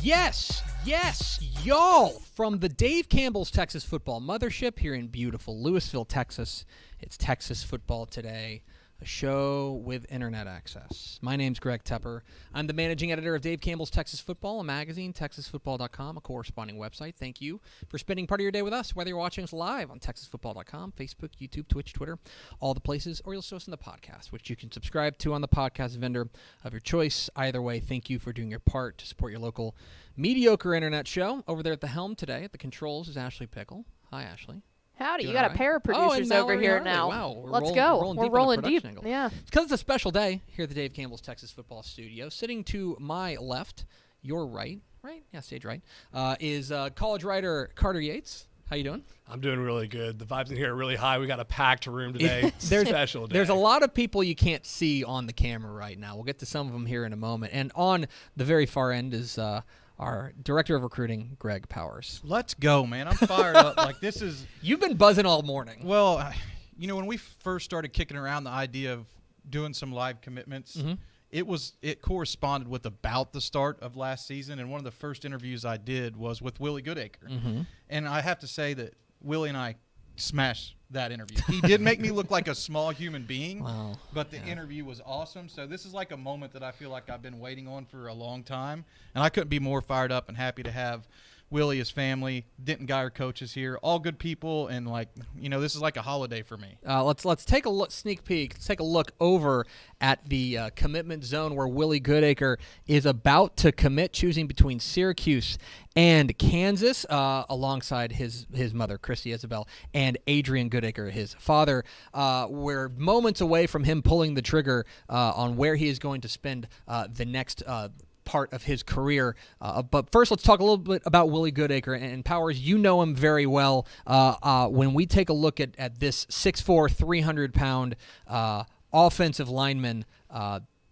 Yes, y'all, from the Dave Campbell's Texas Football Mothership here in beautiful Lewisville, Texas. It's Texas Football Today, a show with internet access. My name's Greg Tepper. I'm the managing editor of Dave Campbell's Texas Football, a magazine, texasfootball.com, a corresponding website. Thank you for spending part of your day with us, whether you're watching us live on texasfootball.com, Facebook, YouTube, Twitch, Twitter, all the places, or you'll see us in the podcast, which you can subscribe to on the podcast vendor of your choice. Either way, thank you for doing your part to support your local mediocre internet show. Over there at the helm today, at the controls, is Ashley Pickle. Hi, Ashley. Howdy, you got a pair of producers over here now. Wow, Let's go. We're rolling deep. Yeah. It's because it's a special day here at the Dave Campbell's Texas Football Studio. Sitting to my left, your right? Yeah, stage right, is college writer Carter Yates. How you doing? I'm doing really good. The vibes in here are really high. We got a packed room today. There's a special day. There's a lot of people you can't see on the camera right now. We'll get to some of them here in a moment. And on the very far end is our director of recruiting, Greg Powers. Let's go, man. I'm fired up. Like, this is... You've been buzzing all morning. Well, you know, when we first started kicking around the idea of doing some live commitments, it corresponded with about the start of last season, and one of the first interviews I did was with Willie Goodacre. And I have to say that Willie and I smashed that interview. He did make me look like a small human being, but the interview was awesome. So this is like a moment that I feel like I've been waiting on for a long time, and I couldn't be more fired up and happy to have Willie, his family, Denton Geyer coaches here, all good people, and like, you know, this is like a holiday for me. Let's take a look, sneak peek. Let's take a look over at the commitment zone where Willie Goodacre is about to commit, choosing between Syracuse and Kansas, alongside his mother, Christy Isabel, and Adrian Goodacre, his father. We're moments away from him pulling the trigger on where he is going to spend the next part of his career. But first, let's talk a little bit about Willie Goodacre. And Powers, you know him very well. When we take a look at this 6'4", 300-pound offensive lineman,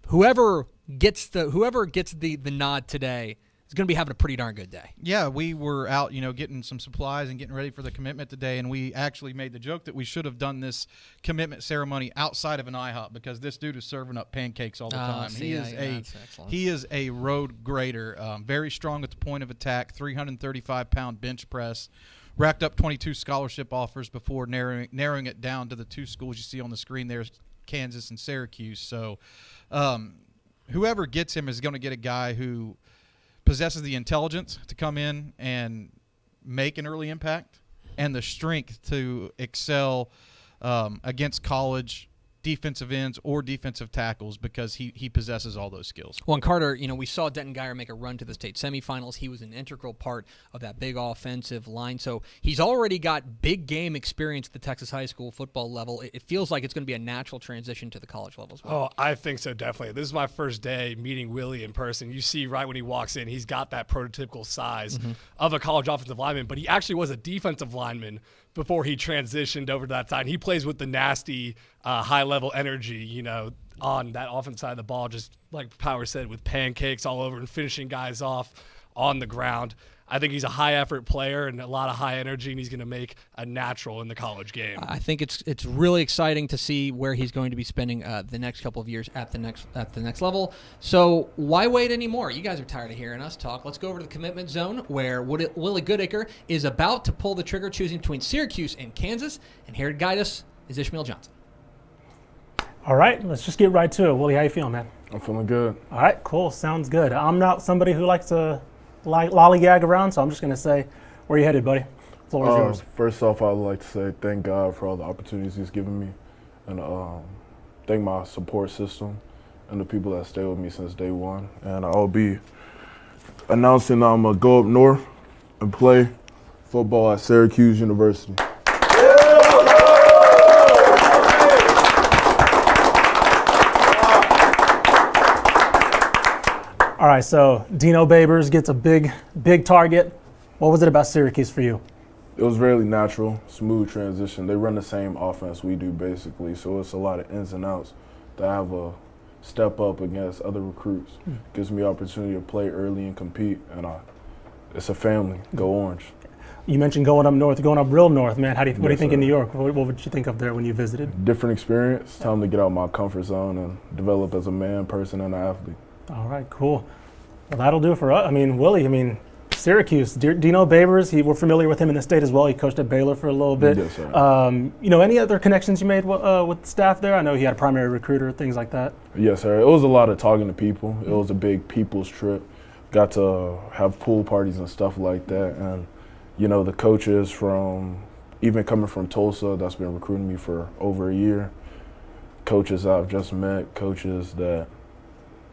whoever gets the nod today is going to be having a pretty darn good day. Yeah, we were out, you know, getting some supplies and getting ready for the commitment today, and we actually made the joke that we should have done this commitment ceremony outside of an IHOP because this dude is serving up pancakes all the time. He is a road grader, very strong at the point of attack, 335-pound bench press, racked up 22 scholarship offers before narrowing it down to the two schools you see on the screen there, Kansas and Syracuse. So whoever gets him is going to get a guy who possesses the intelligence to come in and make an early impact and the strength to excel against college defensive ends or defensive tackles because he possesses all those skills. Well, and Carter, you know, we saw Denton Geyer make a run to the state semifinals. He was an integral part of that big offensive line. So he's already got big game experience at the Texas high school football level. It feels like it's going to be a natural transition to the college level as well. Oh, I think so, definitely. This is my first day meeting Willie in person. You see right when he walks in, he's got that prototypical size of a college offensive lineman, but he actually was a defensive lineman before he transitioned over to that side. He plays with the nasty, high-level energy, you know, on that offensive side of the ball, just like Power said, with pancakes all over and finishing guys off on the ground. I think he's a high-effort player and a lot of high energy, and he's going to make a natural in the college game. I think it's really exciting to see where he's going to be spending the next couple of years at the next level. So why wait anymore? You guys are tired of hearing us talk. Let's go over to the commitment zone where Willie Goodacre is about to pull the trigger, choosing between Syracuse and Kansas. And here to guide us is Ishmael Johnson. All right, let's just get right to it. Willie, how you feeling, man? I'm feeling good. All right, cool. Sounds good. I'm not somebody who likes to lollygag around, so I'm just going to say, where you headed, buddy? Floor is yours. First off, I'd like to say thank God for all the opportunities he's given me, and thank my support system and the people that stay with me since day one. And I'll be announcing I'm going to go up north and play football at Syracuse University. All right, so Dino Babers gets a big target. What was it about Syracuse for you? It was really natural, smooth transition. They run the same offense we do, basically, so it's a lot of ins and outs. To have a step up against other recruits gives me opportunity to play early and compete, and it's a family. Go Orange. You mentioned going up north, going up real north, man. What do you think in New York? What would you think up there when you visited? Different experience. Time to get out my comfort zone and develop as a man, person, and an athlete. All right, cool. Well, that'll do for us. I mean, Willie, Syracuse, Dino Babers, we're familiar with him in the state as well. He coached at Baylor for a little bit. Yes, sir. Any other connections you made with staff there? I know he had a primary recruiter, things like that. Yes, sir. It was a lot of talking to people. It was a big people's trip. Got to have pool parties and stuff like that. And, the coaches even coming from Tulsa that's been recruiting me for over a year, coaches I've just met, coaches that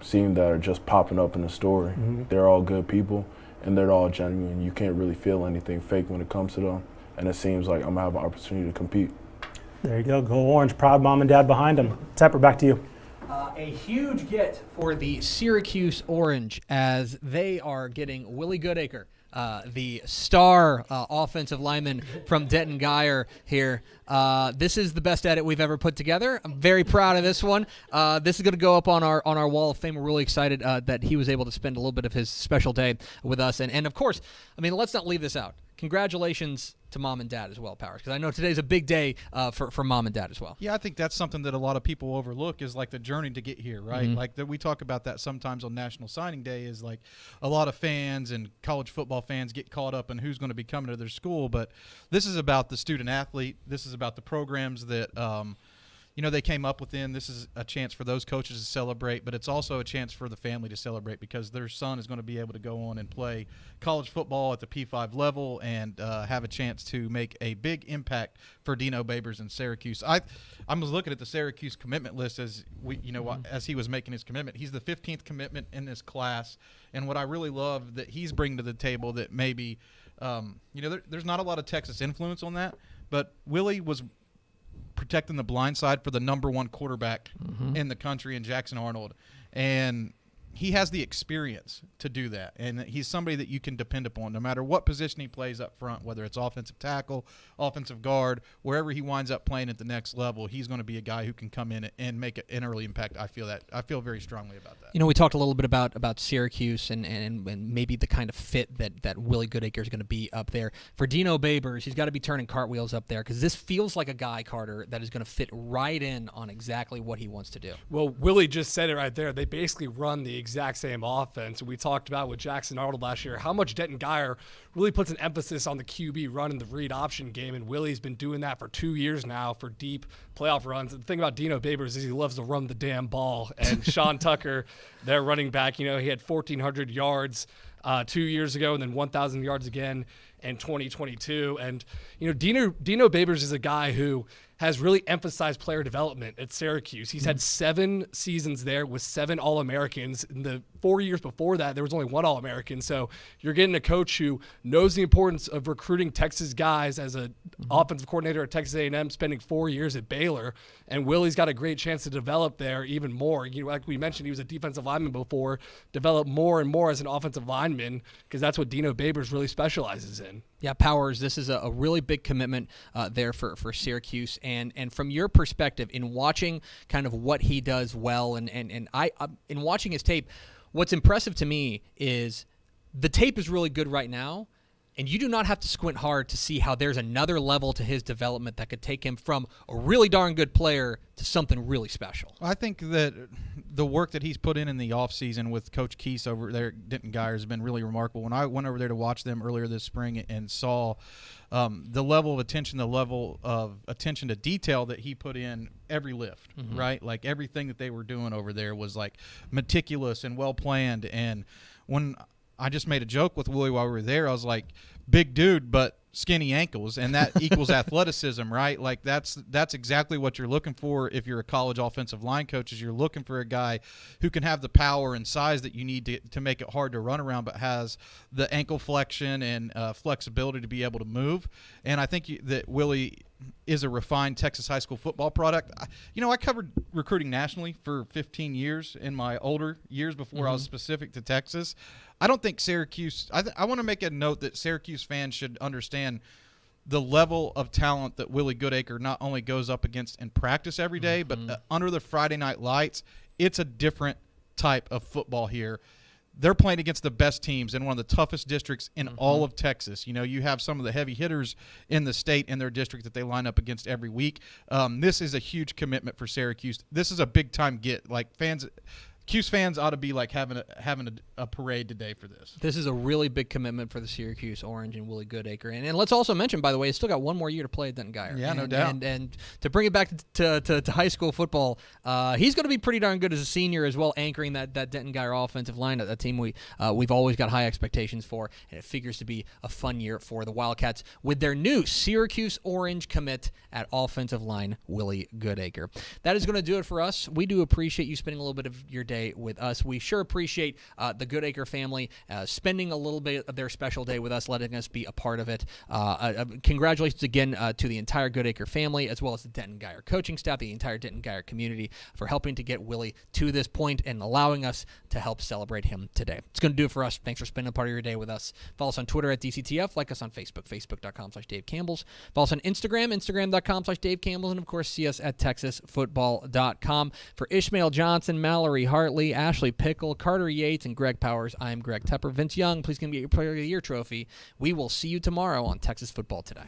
seem that are just popping up in the story. Mm-hmm. They're all good people. And they're all genuine. You can't really feel anything fake when it comes to them. And it seems like I'm going to have an opportunity to compete. There you go. Go Orange. Proud mom and dad behind him. Tepper, back to you. A huge get for the Syracuse Orange as they are getting Willie Goodacre, the star offensive lineman from Denton Guyer here. This is the best edit we've ever put together. I'm very proud of this one. This is going to go up on our wall of fame. We're really excited that he was able to spend a little bit of his special day with us. And of course, let's not leave this out. Congratulations to mom and dad as well, Powers, because I know today's a big day for mom and dad as well. Yeah, I think that's something that a lot of people overlook is like the journey to get here, right? Mm-hmm. Like we talk about that sometimes on National Signing Day is like a lot of fans and college football fans get caught up in who's going to be coming to their school, but this is about the student athlete. This is about the programs that they came up within. This is a chance for those coaches to celebrate, but it's also a chance for the family to celebrate because their son is going to be able to go on and play college football at the P5 level and have a chance to make a big impact for Dino Babers and Syracuse. I was looking at the Syracuse commitment list as as he was making his commitment. He's the 15th commitment in this class, and what I really love that he's bringing to the table that maybe there's not a lot of Texas influence on that, but Willie was protecting the blind side for the number one quarterback in the country in Jackson Arnold. And he has the experience to do that. And he's somebody that you can depend upon no matter what position he plays up front, whether it's offensive tackle, offensive guard, wherever he winds up playing at the next level, he's going to be a guy who can come in and make an early impact. I feel very strongly about that. We talked a little bit about Syracuse and maybe the kind of fit that Willie Goodacre is going to be up there. For Dino Babers, he's got to be turning cartwheels up there because this feels like a guy, Carter, that is going to fit right in on exactly what he wants to do. Well, Willie just said it right there. They basically run the exact same offense. We talked about with Jackson Arnold last year how much Denton Guyer really puts an emphasis on the QB run and the read option game, and Willie's been doing that for 2 years now for deep playoff runs. The thing about Dino Babers is he loves to run the damn ball, and Sean Tucker, their running back, he had 1,400 yards 2 years ago and then 1,000 yards again in 2022. And, Dino Babers is a guy who has really emphasized player development at Syracuse. He's had 7 seasons there with 7 All-Americans. In the 4 years before that, there was only 1 All-American. So you're getting a coach who knows the importance of recruiting Texas guys as an offensive coordinator at Texas A&M, spending 4 years at Baylor. And Willie's got a great chance to develop there even more. Like we mentioned, he was a defensive lineman before, develop more and more as an offensive lineman because that's what Dino Babers really specializes in. Yeah, Powers, this is a really big commitment there for Syracuse. And from your perspective, in watching kind of what he does well, and I in watching his tape, what's impressive to me is the tape is really good right now, and you do not have to squint hard to see how there's another level to his development that could take him from a really darn good player to something really special. I think that the work that he's put in the offseason with Coach Keese over there at Denton Guyer has been really remarkable. When I went over there to watch them earlier this spring and saw the level of attention to detail that he put in every lift, right? Like everything that they were doing over there was like meticulous and well planned. And when I just made a joke with Willie while we were there, I was like, big dude, but skinny ankles, and that equals athleticism, right? Like that's exactly what you're looking for if you're a college offensive line coach. Is you're looking for a guy who can have the power and size that you need to make it hard to run around, but has the ankle flexion and flexibility to be able to move. And I think that Willie is a refined Texas high school football product. I covered recruiting nationally for 15 years in my older years before I was specific to Texas. I don't think Syracuse I want to make a note that Syracuse fans should understand the level of talent that Willie Goodacre not only goes up against in practice every day, but under the Friday night lights, it's a different type of football here. They're playing against the best teams in one of the toughest districts in all of Texas. You have some of the heavy hitters in the state in their district that they line up against every week. This is a huge commitment for Syracuse. This is a big-time get. Like Cuse fans ought to be like having a parade today for this. This is a really big commitment for the Syracuse Orange and Willie Goodacre. And let's also mention, by the way, he's still got one more year to play at Denton Guyer. Yeah, no doubt. And to bring it back to high school football, he's going to be pretty darn good as a senior as well, anchoring that Denton Guyer offensive line, a team we've always got high expectations for, and it figures to be a fun year for the Wildcats with their new Syracuse Orange commit at offensive line, Willie Goodacre. That is going to do it for us. We do appreciate you spending a little bit of your day with us. We sure appreciate the Goodacre family spending a little bit of their special day with us, letting us be a part of it. Congratulations again to the entire Goodacre family, as well as the Denton Guyer coaching staff, the entire Denton Guyer community, for helping to get Willie to this point and allowing us to help celebrate him today. It's going to do it for us. Thanks for spending a part of your day with us. Follow us on Twitter at DCTF. Like us on Facebook, facebook.com/Dave Campbell's. Follow us on Instagram, instagram.com/Dave Campbell's. And, of course, see us at texasfootball.com. For Ishmael Johnson, Mallory Hartley, Ashley Pickle, Carter Yates, and Greg Powers, I'm Greg Tepper. Vince Young, please come get your Player of the Year trophy. We will see you tomorrow on Texas Football Today.